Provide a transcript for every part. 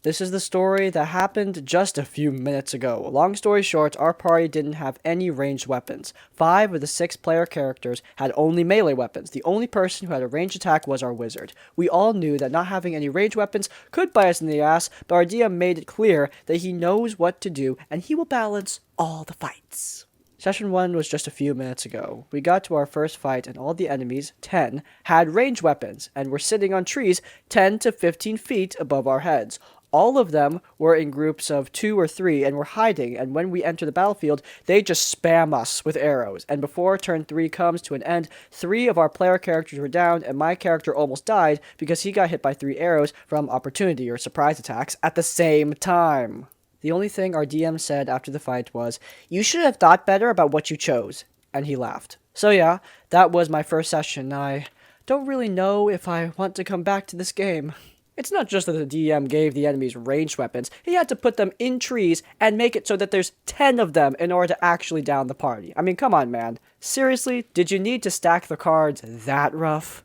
This is the story that happened just a few minutes ago. Long story short, our party didn't have any ranged weapons. 5 of the 6 player characters had only melee weapons. The only person who had a ranged attack was our wizard. We all knew that not having any ranged weapons could bite us in the ass, but our DM made it clear that he knows what to do and he will balance all the fights. Session 1 was just a few minutes ago. We got to our first fight and all the enemies, 10, had ranged weapons and were sitting on trees 10 to 15 feet above our heads. All of them were in groups of 2 or 3 and were hiding, and when we enter the battlefield, they just spam us with arrows. And before turn 3 comes to an end, 3 of our player characters were down, and my character almost died because he got hit by 3 arrows from opportunity or surprise attacks at the same time. The only thing our DM said after the fight was, "You should have thought better about what you chose," and he laughed. So yeah, that was my first session. I don't really know if I want to come back to this game. It's not just that the DM gave the enemies ranged weapons, he had to put them in trees and make it so that there's 10 of them in order to actually down the party. I mean, come on, man. Seriously, did you need to stack the cards that rough?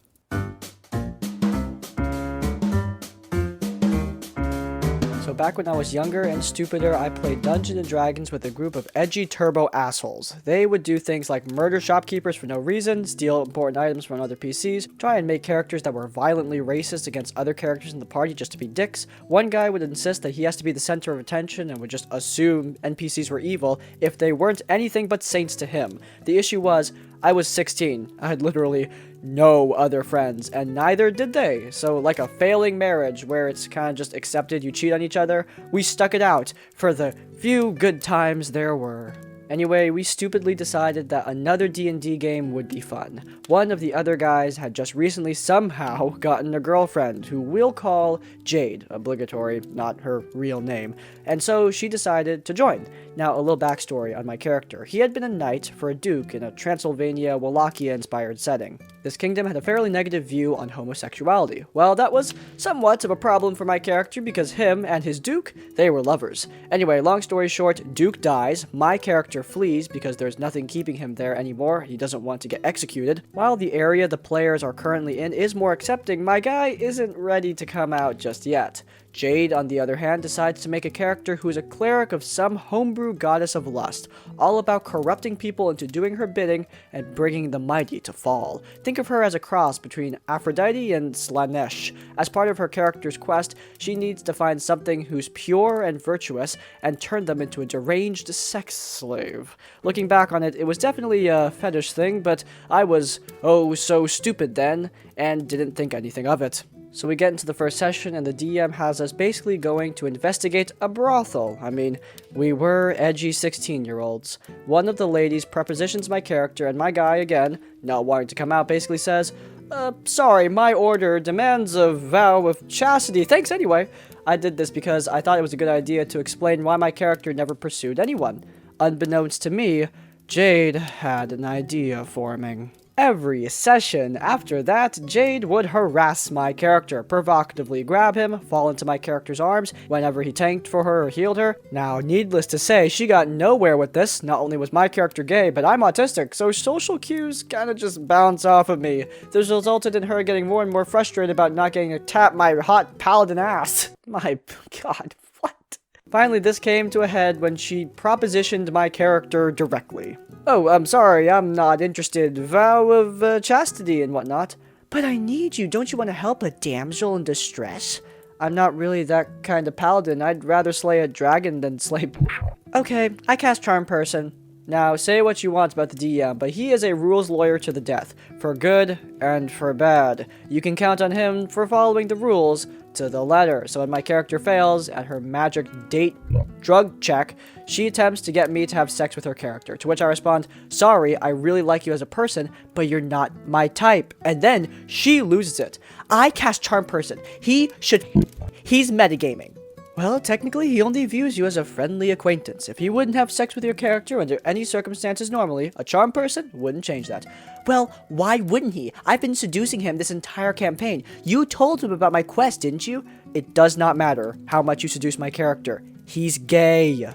So back when I was younger and stupider, I played Dungeons & Dragons with a group of edgy turbo assholes. They would do things like murder shopkeepers for no reason, steal important items from other PCs, try and make characters that were violently racist against other characters in the party just to be dicks. One guy would insist that he has to be the center of attention and would just assume NPCs were evil if they weren't anything but saints to him. The issue was, I was 16. I had literally no other friends, and neither did they. So like a failing marriage where it's kind of just accepted you cheat on each other, we stuck it out for the few good times there were. Anyway, we stupidly decided that another D&D game would be fun. One of the other guys had just recently somehow gotten a girlfriend, who we'll call Jade, obligatory, not her real name, and so she decided to join. Now, a little backstory on my character. He had been a knight for a duke in a Transylvania, Wallachia-inspired setting. This kingdom had a fairly negative view on homosexuality. Well, that was somewhat of a problem for my character because him and his duke, they were lovers. Anyway, long story short, Duke dies, my character flees because there's nothing keeping him there anymore, he doesn't want to get executed. While the area the players are currently in is more accepting, my guy isn't ready to come out just yet. Jade, on the other hand, decides to make a character who is a cleric of some homebrew goddess of lust, all about corrupting people into doing her bidding and bringing the mighty to fall. Think of her as a cross between Aphrodite and Slanesh. As part of her character's quest, she needs to find something who's pure and virtuous and turn them into a deranged sex slave. Looking back on it, it was definitely a fetish thing, but I was, oh, so stupid then, and didn't think anything of it. So we get into the first session, and the DM has us basically going to investigate a brothel. I mean, we were edgy 16-year-olds. One of the ladies prepositions my character, and my guy, again, not wanting to come out, basically says, sorry, my order demands a vow of chastity. Thanks anyway. I did this because I thought it was a good idea to explain why my character never pursued anyone. Unbeknownst to me, Jade had an idea forming. Every session after that, Jade would harass my character, provocatively grab him, fall into my character's arms whenever he tanked for her or healed her. Now, needless to say, she got nowhere with this. Not only was my character gay, but I'm autistic, so social cues kinda just bounce off of me. This resulted in her getting more and more frustrated about not getting to tap my hot paladin ass. My god, what? Finally, this came to a head when she propositioned my character directly. Oh, I'm sorry, I'm not interested. Vow of chastity and whatnot. But I need you. Don't you want to help a damsel in distress? I'm not really that kind of paladin. I'd rather slay a dragon than slay... Okay, I cast Charm Person. Now, say what you want about the DM, but he is a rules lawyer to the death, for good and for bad. You can count on him for following the rules to the letter. So when my character fails at her magic date drug check, she attempts to get me to have sex with her character, to which I respond, sorry, I really like you as a person, but you're not my type. And then she loses it. I cast Charm Person. He's metagaming. Well, technically, he only views you as a friendly acquaintance. If he wouldn't have sex with your character under any circumstances normally, a charm person wouldn't change that. Well, why wouldn't he? I've been seducing him this entire campaign. You told him about my quest, didn't you? It does not matter how much you seduce my character. He's gay.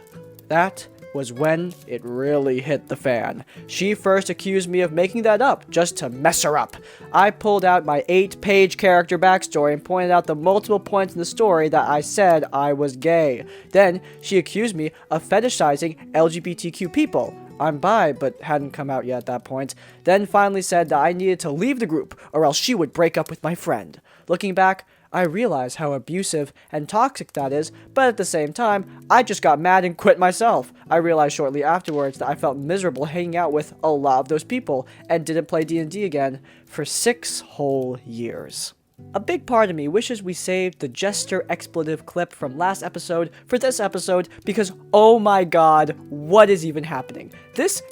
That was when it really hit the fan. She first accused me of making that up just to mess her up. I pulled out my 8-page character backstory and pointed out the multiple points in the story that I said I was gay. Then she accused me of fetishizing LGBTQ people. I'm bi, but hadn't come out yet at that point. Then finally said that I needed to leave the group, or else she would break up with my friend. Looking back, I realize how abusive and toxic that is, but at the same time, I just got mad and quit myself. I realized shortly afterwards that I felt miserable hanging out with a lot of those people, and didn't play D&D again for 6 whole years. A big part of me wishes we saved the jester expletive clip from last episode for this episode because, oh my god, what is even happening?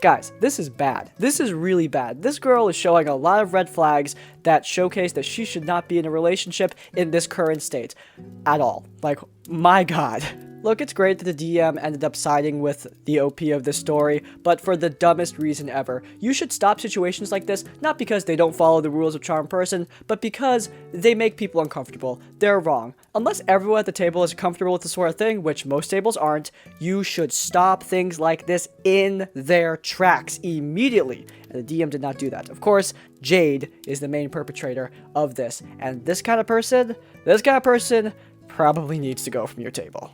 Guys, this is bad. This is really bad. This girl is showing a lot of red flags that showcase that she should not be in a relationship in this current state at all. Like, my god. Look, it's great that the DM ended up siding with the OP of this story, but for the dumbest reason ever. You should stop situations like this, not because they don't follow the rules of charm person, but because they make people uncomfortable. They're wrong. Unless everyone at the table is comfortable with the sort of thing, which most tables aren't, you should stop things like this in their tracks immediately. And the DM did not do that. Of course, Jade is the main perpetrator of this, and this kind of person probably needs to go from your table.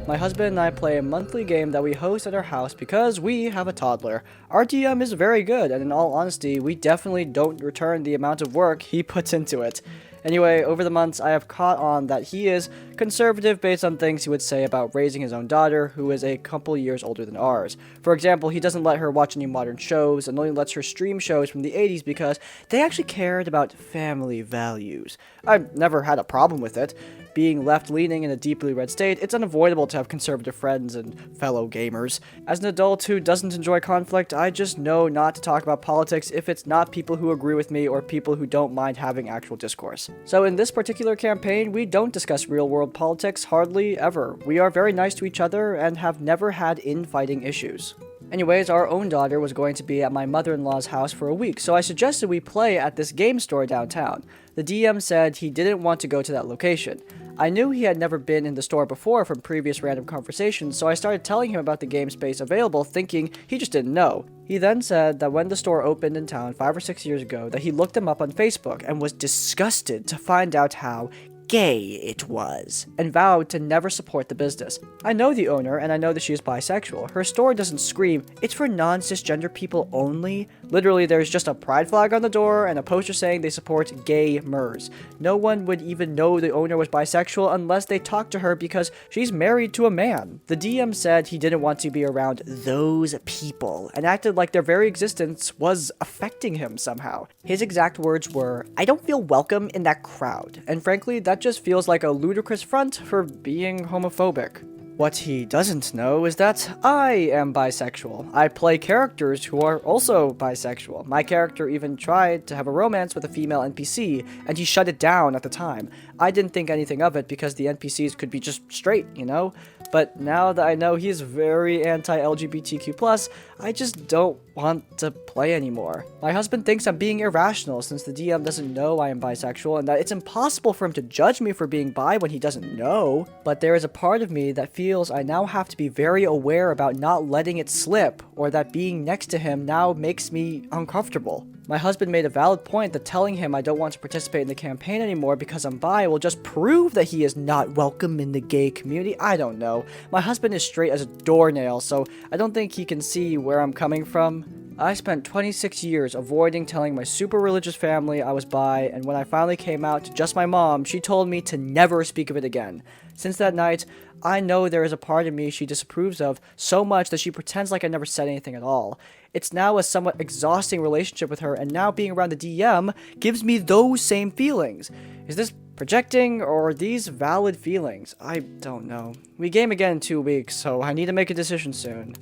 My husband and I play a monthly game that we host at our house because we have a toddler. Our DM is very good, and in all honesty, we definitely don't return the amount of work he puts into it. Anyway, over the months, I have caught on that he is conservative based on things he would say about raising his own daughter, who is a couple years older than ours. For example, he doesn't let her watch any modern shows, and only lets her stream shows from the 80s because they actually cared about family values. I've never had a problem with it. Being left-leaning in a deeply red state, it's unavoidable to have conservative friends and fellow gamers. As an adult who doesn't enjoy conflict, I just know not to talk about politics if it's not people who agree with me or people who don't mind having actual discourse. So in this particular campaign, we don't discuss real-world politics hardly ever. We are very nice to each other and have never had infighting issues. Anyways, our own daughter was going to be at my mother-in-law's house for a week, so I suggested we play at this game store downtown. The DM said he didn't want to go to that location. I knew he had never been in the store before from previous random conversations, so I started telling him about the game space available, thinking he just didn't know. He then said that when the store opened in town 5 or 6 years ago, that he looked them up on Facebook and was disgusted to find out how gay it was, and vowed to never support the business. I know the owner, and I know that she is bisexual. Her store doesn't scream, "It's for non-cisgender people only." Literally, there's just a pride flag on the door and a poster saying they support gamers. No one would even know the owner was bisexual unless they talked to her because she's married to a man. The DM said he didn't want to be around those people, and acted like their very existence was affecting him somehow. His exact words were, "I don't feel welcome in that crowd," and frankly, that just feels like a ludicrous front for being homophobic. What he doesn't know is that I am bisexual. I play characters who are also bisexual. My character even tried to have a romance with a female NPC, and he shut it down at the time. I didn't think anything of it because the NPCs could be just straight, you know? But now that I know he's very anti-LGBTQ+, I just don't want to play anymore. My husband thinks I'm being irrational since the DM doesn't know I am bisexual and that it's impossible for him to judge me for being bi when he doesn't know. But there is a part of me that feels I now have to be very aware about not letting it slip, or that being next to him now makes me uncomfortable. My husband made a valid point that telling him I don't want to participate in the campaign anymore because I'm bi will just prove that he is not welcome in the gay community. I don't know. My husband is straight as a doornail, so I don't think he can see where I'm coming from. I spent 26 years avoiding telling my super religious family I was bi, and when I finally came out to just my mom, she told me to never speak of it again. Since that night, I know there is a part of me she disapproves of so much that she pretends like I never said anything at all. It's now a somewhat exhausting relationship with her, and now being around the DM gives me those same feelings. Is this projecting, or are these valid feelings? I don't know. We game again in 2 weeks, so I need to make a decision soon.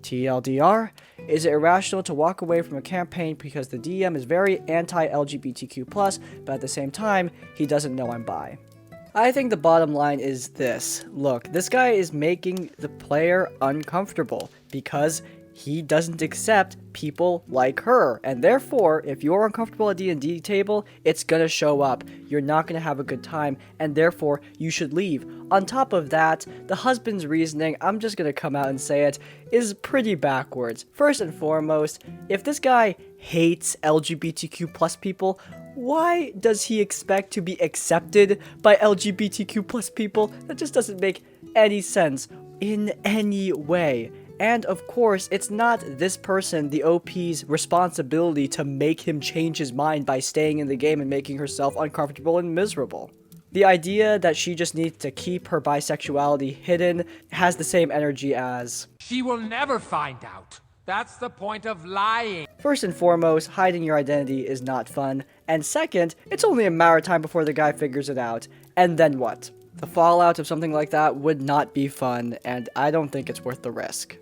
TLDR, is it irrational to walk away from a campaign because the DM is very anti-LGBTQ+, but at the same time, he doesn't know I'm bi? I think the bottom line is this. Look, this guy is making the player uncomfortable because he doesn't accept people like her, and therefore, if you're uncomfortable at D&D table, it's gonna show up. You're not gonna have a good time, and therefore, you should leave. On top of that, the husband's reasoning, I'm just gonna come out and say it, is pretty backwards. First and foremost, if this guy hates LGBTQ plus people, why does he expect to be accepted by LGBTQ plus people? That just doesn't make any sense in any way. And of course, it's not this person, the OP's, responsibility to make him change his mind by staying in the game and making herself uncomfortable and miserable. The idea that she just needs to keep her bisexuality hidden has the same energy as, "She will never find out. That's the point of lying." First and foremost, hiding your identity is not fun, and second, it's only a matter of time before the guy figures it out, and then what? The fallout of something like that would not be fun, and I don't think it's worth the risk.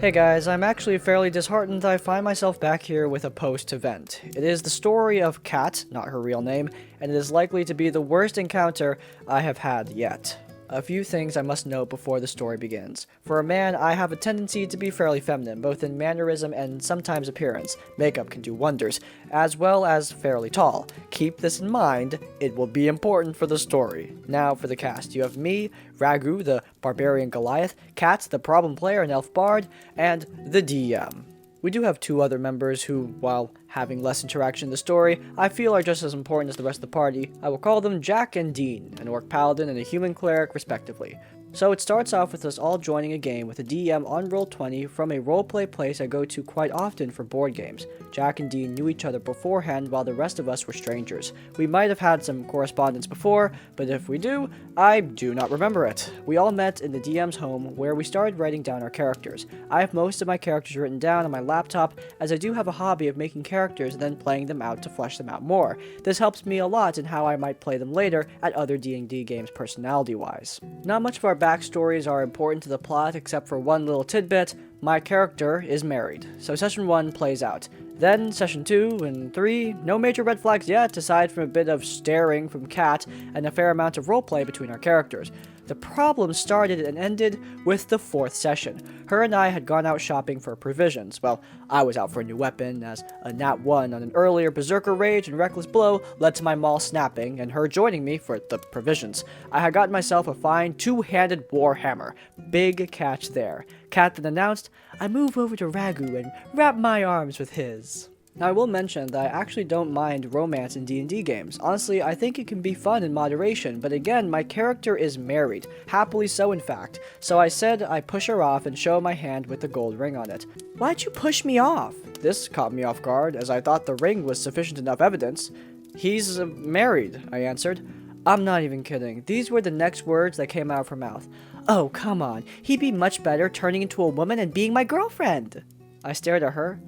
Hey guys, I'm actually fairly disheartened I find myself back here with a post to vent. It is the story of Kat, not her real name, and it is likely to be the worst encounter I have had yet. A few things I must note before the story begins. For a man, I have a tendency to be fairly feminine, both in mannerism and sometimes appearance. Makeup can do wonders, as well as fairly tall. Keep this in mind, it will be important for the story. Now for the cast. You have me, Ragu, the barbarian Goliath, Kat, the problem player and elf bard, and the DM. We do have two other members who, while having less interaction in the story, I feel are just as important as the rest of the party. I will call them Jack and Dean, an orc paladin and a human cleric respectively. So it starts off with us all joining a game with a DM on Roll20 from a roleplay place I go to quite often for board games. Jack and Dean knew each other beforehand while the rest of us were strangers. We might have had some correspondence before, but if we do, I do not remember it. We all met in the DM's home where we started writing down our characters. I have most of my characters written down on my laptop as I do have a hobby of making characters and then playing them out to flesh them out more. This helps me a lot in how I might play them later at other D&D games personality-wise. Not much of our backstories are important to the plot except for one little tidbit. My character is married, so session 1 plays out. Then session 2 and 3, no major red flags yet aside from a bit of staring from Kat and a fair amount of roleplay between our characters. The problem started and ended with the 4th session. Her and I had gone out shopping for provisions. Well, I was out for a new weapon, as a nat 1 on an earlier berserker rage and reckless blow led to my maul snapping, and her joining me for the provisions. I had gotten myself a fine 2-handed warhammer. Big catch there. Kat then announced, I move over to Ragu and wrap my arms with his. Now, I will mention that I actually don't mind romance in D&D games. Honestly, I think it can be fun in moderation, but again, my character is married. Happily so, in fact. So I said I push her off and show my hand with the gold ring on it. Why'd you push me off? This caught me off guard, as I thought the ring was sufficient enough evidence. He's married, I answered. I'm not even kidding. These were the next words that came out of her mouth. Oh, come on. He'd be much better turning into a woman and being my girlfriend. I stared at her,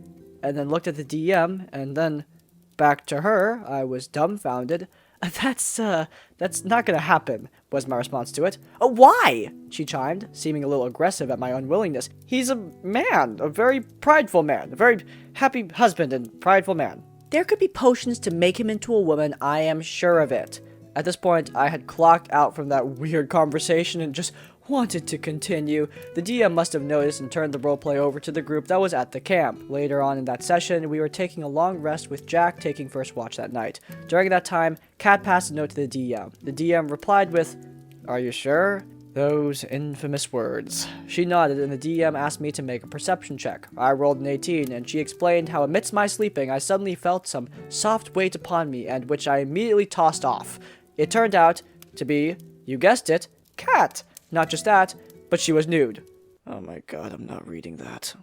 and then looked at the DM, and then back to her. I was dumbfounded. That's not gonna happen, was my response to it. Oh, why? She chimed, seeming a little aggressive at my unwillingness. He's a man, a very prideful man, a very happy husband and prideful man. There could be potions to make him into a woman, I am sure of it. At this point, I had clocked out from that weird conversation and just wanted to continue. The DM must have noticed and turned the roleplay over to the group that was at the camp. Later on in that session, we were taking a long rest with Jack taking first watch that night. During that time, Kat passed a note to the DM. The DM replied with, Are you sure? Those infamous words. She nodded and the DM asked me to make a perception check. I rolled an 18 and she explained how amidst my sleeping I suddenly felt some soft weight upon me and which I immediately tossed off. It turned out to be, you guessed it, Kat. Not just that, but she was nude. Oh my god, I'm not reading that.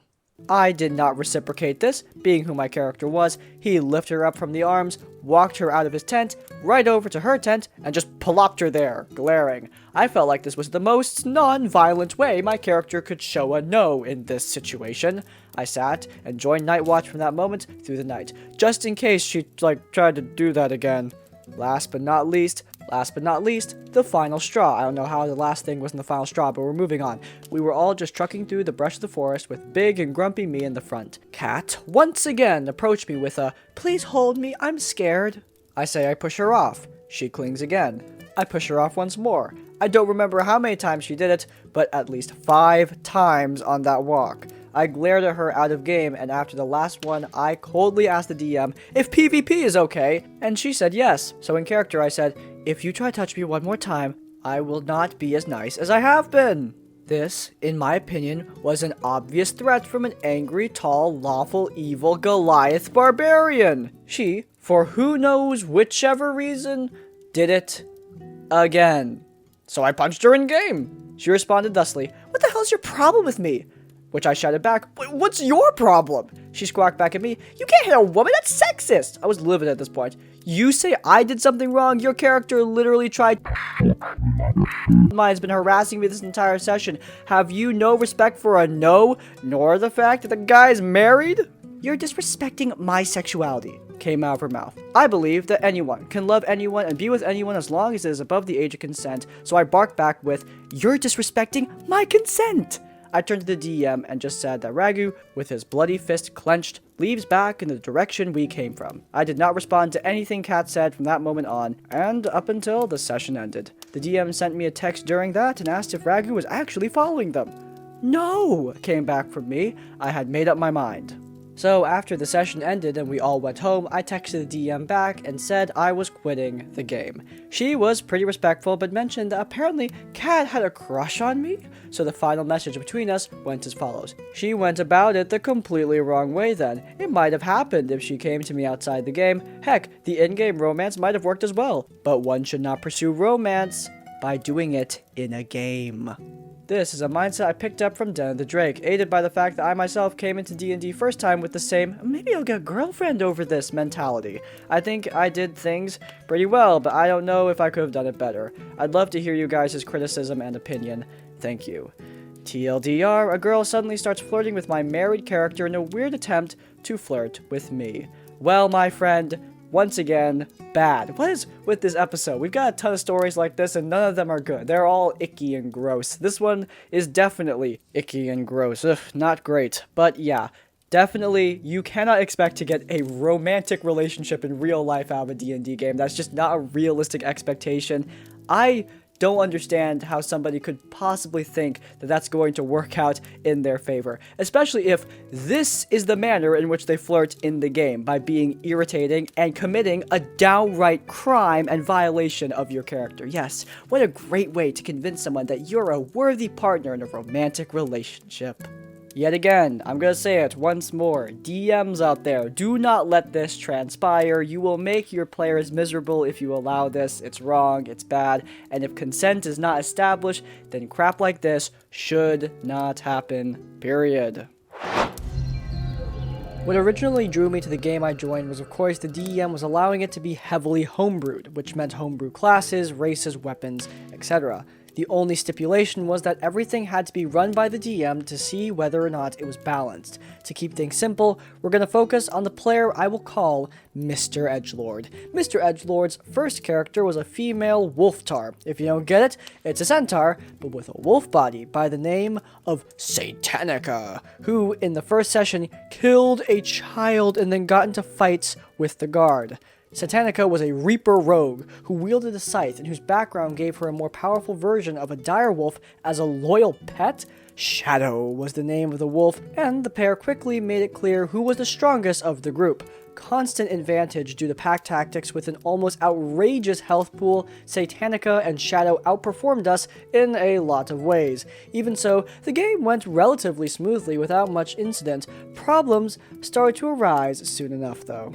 I did not reciprocate this, being who my character was. He lifted her up from the arms, walked her out of his tent, right over to her tent, and just plopped her there, glaring. I felt like this was the most non-violent way my character could show a no in this situation. I sat and joined Night Watch from that moment through the night, just in case she, tried to do that again. Last but not least, the final straw. I don't know how the last thing wasn't the final straw, but we're moving on. We were all just trucking through the brush of the forest with big and grumpy me in the front. Kat once again approached me with a, please hold me, I'm scared. I say I push her off. She clings again. I push her off once more. I don't remember how many times she did it, but at least 5 times on that walk. I glared at her out of game, and after the last one, I coldly asked the DM if PvP is okay, and she said yes. So in character I said, if you try to touch me one more time, I will not be as nice as I have been. This, in my opinion, was an obvious threat from an angry, tall, lawful, evil Goliath barbarian. She, for who knows whichever reason, did it again. So I punched her in game. She responded thusly, "What the hell is your problem with me?" Which I shouted back, "What's your problem?" She squawked back at me, "You can't hit a woman, that's sexist!" I was livid at this point. You say I did something wrong? Your character literally tried. Mine's been harassing me this entire session. Have you no respect for a no, nor the fact that the guy's married? You're disrespecting my sexuality, came out of her mouth. I believe that anyone can love anyone and be with anyone as long as it is above the age of consent, so I barked back with, "You're disrespecting my consent!" I turned to the DM and just said that Ragu, with his bloody fist clenched, leaves back in the direction we came from. I did not respond to anything Kat said from that moment on, and up until the session ended. The DM sent me a text during that and asked if Ragu was actually following them. "No," came back from me. I had made up my mind. So after the session ended and we all went home, I texted the DM back and said I was quitting the game. She was pretty respectful, but mentioned that apparently Kat had a crush on me, so the final message between us went as follows. She went about it the completely wrong way then. It might have happened if she came to me outside the game. Heck, the in-game romance might have worked as well. But one should not pursue romance by doing it in a game. This is a mindset I picked up from Den of the Drake, aided by the fact that I myself came into D&D first time with the same, maybe I'll get a girlfriend over this mentality. I think I did things pretty well, but I don't know if I could have done it better. I'd love to hear you guys' criticism and opinion. Thank you. TLDR, a girl suddenly starts flirting with my married character in a weird attempt to flirt with me. Well, my friend, once again, bad. What is with this episode? We've got a ton of stories like this and none of them are good. They're all icky and gross. This one is definitely icky and gross. Ugh, not great. But yeah, definitely you cannot expect to get a romantic relationship in real life out of a D&D game. That's just not a realistic expectation. I don't understand how somebody could possibly think that that's going to work out in their favor, especially if this is the manner in which they flirt in the game, by being irritating and committing a downright crime and violation of your character. Yes, what a great way to convince someone that you're a worthy partner in a romantic relationship. Yet again, I'm gonna say it once more, DMs out there, do not let this transpire. You will make your players miserable if you allow this. It's wrong, it's bad, and if consent is not established, then crap like this should not happen, period. What originally drew me to the game I joined was, of course, the DEM was allowing it to be heavily homebrewed, which meant homebrew classes, races, weapons, etc. The only stipulation was that everything had to be run by the DM to see whether or not it was balanced. To keep things simple, we're going to focus on the player I will call Mr. Edgelord. Mr. Edgelord's first character was a female wolftar. If you don't get it, it's a centaur, but with a wolf body, by the name of Satanica, who, in the first session, killed a child and then got into fights with the guard. Satanica was a Reaper rogue who wielded a scythe and whose background gave her a more powerful version of a direwolf as a loyal pet. Shadow was the name of the wolf, and the pair quickly made it clear who was the strongest of the group. Constant advantage due to pack tactics with an almost outrageous health pool, Satanica and Shadow outperformed us in a lot of ways. Even so, the game went relatively smoothly without much incident. Problems started to arise soon enough though.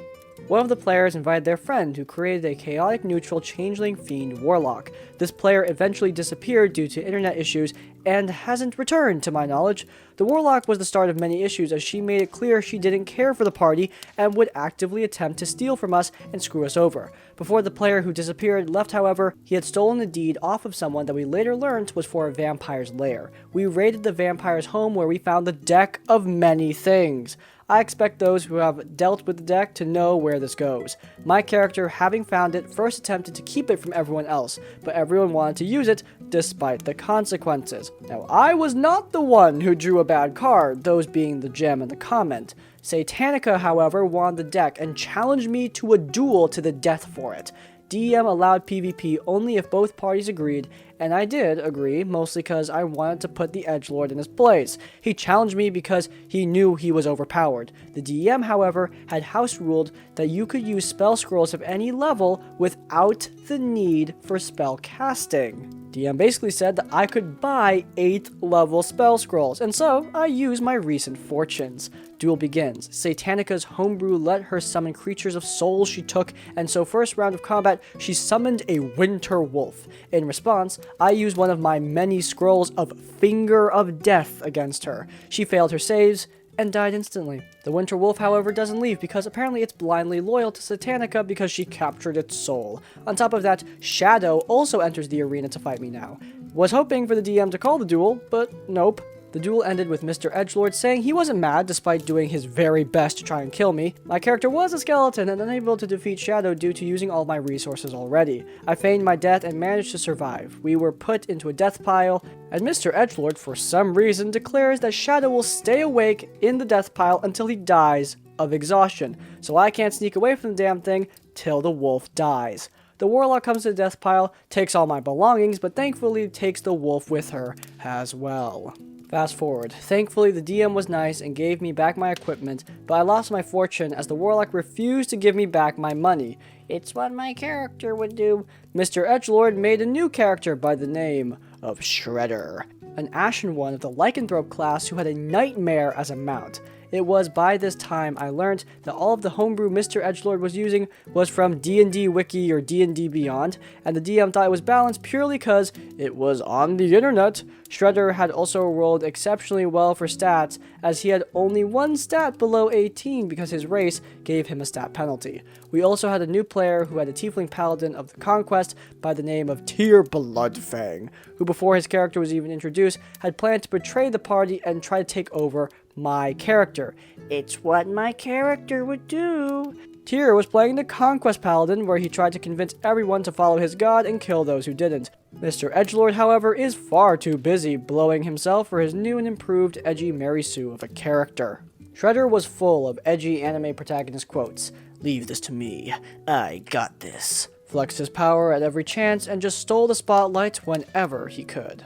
One of the players invited their friend, who created a chaotic neutral changeling fiend warlock. This player eventually disappeared due to internet issues and hasn't returned to my knowledge. The warlock was the start of many issues, as she made it clear she didn't care for the party and would actively attempt to steal from us and screw us over. Before the player who disappeared left, however, he had stolen a deed off of someone that we later learned was for a vampire's lair. We raided the vampire's home where we found the deck of many things. I expect those who have dealt with the deck to know where this goes. My character, having found it, first attempted to keep it from everyone else, but everyone wanted to use it despite the consequences. Now, I was not the one who drew a bad card, those being the gem and the comment. Satanica, however, wanted the deck and challenged me to a duel to the death for it. DM allowed PvP only if both parties agreed, and I did agree, mostly because I wanted to put the Edgelord in his place. He challenged me because he knew he was overpowered. The DM, however, had house ruled that you could use spell scrolls of any level without the need for spell casting. DM basically said that I could buy 8th level spell scrolls, and so I used my recent fortunes. Duel begins. Satanica's Homebrew let her summon creatures of souls she took, and so first round of combat, she summoned a winter wolf. In response, I used one of my many scrolls of Finger of Death against her. She failed her saves and died instantly. The winter wolf, however, doesn't leave because apparently it's blindly loyal to Satanica because she captured its soul. On top of that, Shadow also enters the arena to fight me now. Was hoping for the DM to call the duel, but nope. The duel ended with Mr. Edgelord saying he wasn't mad despite doing his very best to try and kill me. My character was a skeleton and unable to defeat Shadow due to using all my resources already. I feigned my death and managed to survive. We were put into a death pile, and Mr. Edgelord, for some reason, declares that Shadow will stay awake in the death pile until he dies of exhaustion. So I can't sneak away from the damn thing till the wolf dies. The warlock comes to the death pile, takes all my belongings, but thankfully takes the wolf with her as well. Fast forward. Thankfully, the DM was nice and gave me back my equipment, but I lost my fortune as the warlock refused to give me back my money. It's what my character would do. Mr. Edgelord made a new character by the name of Shredder, an Ashen one of the Lycanthrope class who had a nightmare as a mount. It was by this time I learned that all of the homebrew Mr. Edgelord was using was from D&D Wiki or D&D Beyond, and the DM thought it was balanced purely because it was on the internet. Shredder had also rolled exceptionally well for stats, as he had only one stat below 18 because his race gave him a stat penalty. We also had a new player who had a tiefling paladin of the conquest by the name of Tyr Bloodfang, who before his character was even introduced had planned to betray the party and try to take over my character. It's what my character would do. Tyr was playing the Conquest Paladin, where he tried to convince everyone to follow his god and kill those who didn't. Mr. Edgelord, however, is far too busy blowing himself for his new and improved edgy Mary Sue of a character. Shredder was full of edgy anime protagonist quotes. "Leave this to me. I got this." Flexed his power at every chance and just stole the spotlight whenever he could.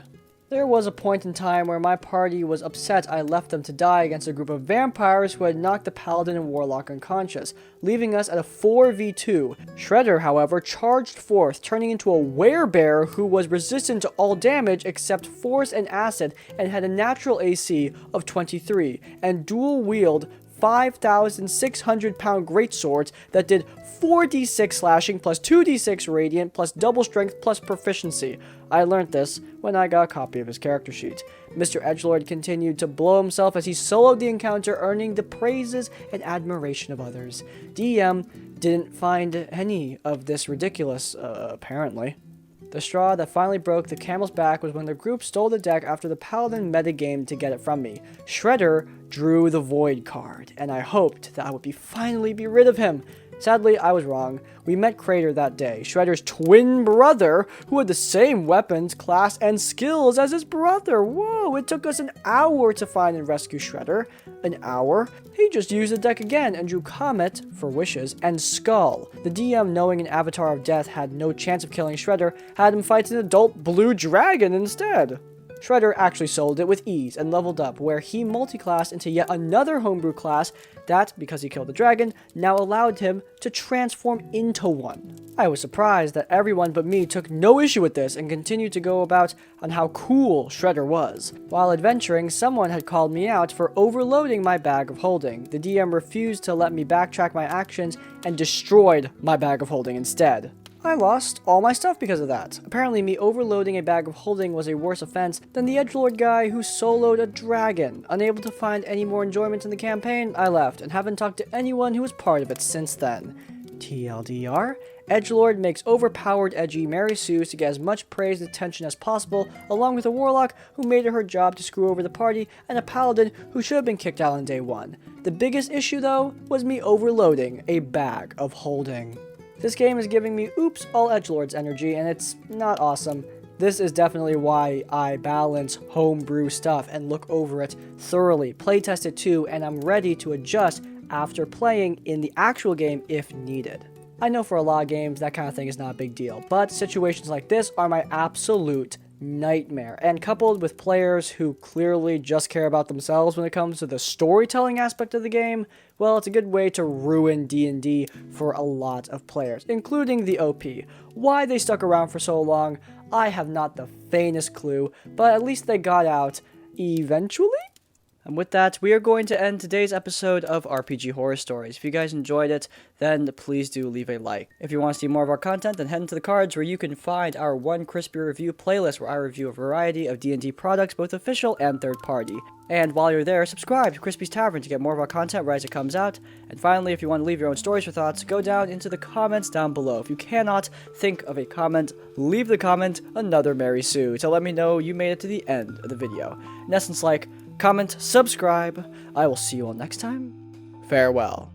There was a point in time where my party was upset I left them to die against a group of vampires who had knocked the paladin and warlock unconscious, leaving us at a 4v2. Shredder, however, charged forth, turning into a werebear who was resistant to all damage except force and acid and had a natural AC of 23, and dual-wield 5,600-pound greatswords that did 4d6 slashing plus 2d6 radiant plus double strength plus proficiency. I learned this when I got a copy of his character sheet. Mr. Edgelord continued to blow himself as he soloed the encounter, earning the praises and admiration of others. DM didn't find any of this ridiculous, apparently. The straw that finally broke the camel's back was when the group stole the deck after the paladin metagamed to get it from me. Shredder drew the void card, and I hoped that I would finally be rid of him. Sadly, I was wrong. We met Crater that day, Shredder's twin brother, who had the same weapons, class, and skills as his brother. Whoa, it took us an hour to find and rescue Shredder. An hour? He just used the deck again and drew Comet for wishes and Skull. The DM, knowing an Avatar of Death had no chance of killing Shredder, had him fight an adult blue dragon instead. Shredder actually sold it with ease and leveled up, where he multiclassed into yet another homebrew class that, because he killed the dragon, now allowed him to transform into one. I was surprised that everyone but me took no issue with this and continued to go about on how cool Shredder was. While adventuring, someone had called me out for overloading my bag of holding. The DM refused to let me backtrack my actions and destroyed my bag of holding instead. I lost all my stuff because of that. Apparently, me overloading a bag of holding was a worse offense than the Edgelord guy who soloed a dragon. Unable to find any more enjoyment in the campaign, I left and haven't talked to anyone who was part of it since then. TLDR, Edgelord makes overpowered edgy Mary Sue's to get as much praise and attention as possible, along with a warlock who made it her job to screw over the party and a paladin who should have been kicked out on day one. The biggest issue though was me overloading a bag of holding. This game is giving me oops all Edgelords energy, and it's not awesome. This is definitely why I balance homebrew stuff and look over it thoroughly, playtest it too, and I'm ready to adjust after playing in the actual game if needed. I know for a lot of games that kind of thing is not a big deal, but situations like this are my absolute nightmare, and coupled with players who clearly just care about themselves when it comes to the storytelling aspect of the game, well, it's a good way to ruin D&D for a lot of players, including the OP. Why they stuck around for so long, I have not the faintest clue, but at least they got out eventually? And with that, we are going to end today's episode of RPG Horror Stories. If you guys enjoyed it, then please do leave a like. If you want to see more of our content, then head into the cards where you can find our One Crispy Review playlist where I review a variety of D&D products, both official and third party. And while you're there, subscribe to Crispy's Tavern to get more of our content right as it comes out. And finally, if you want to leave your own stories or thoughts, go down into the comments down below. If you cannot think of a comment, leave the comment Another Mary Sue to let me know you made it to the end of the video. In essence, like, comment, subscribe. I will see you all next time. Farewell.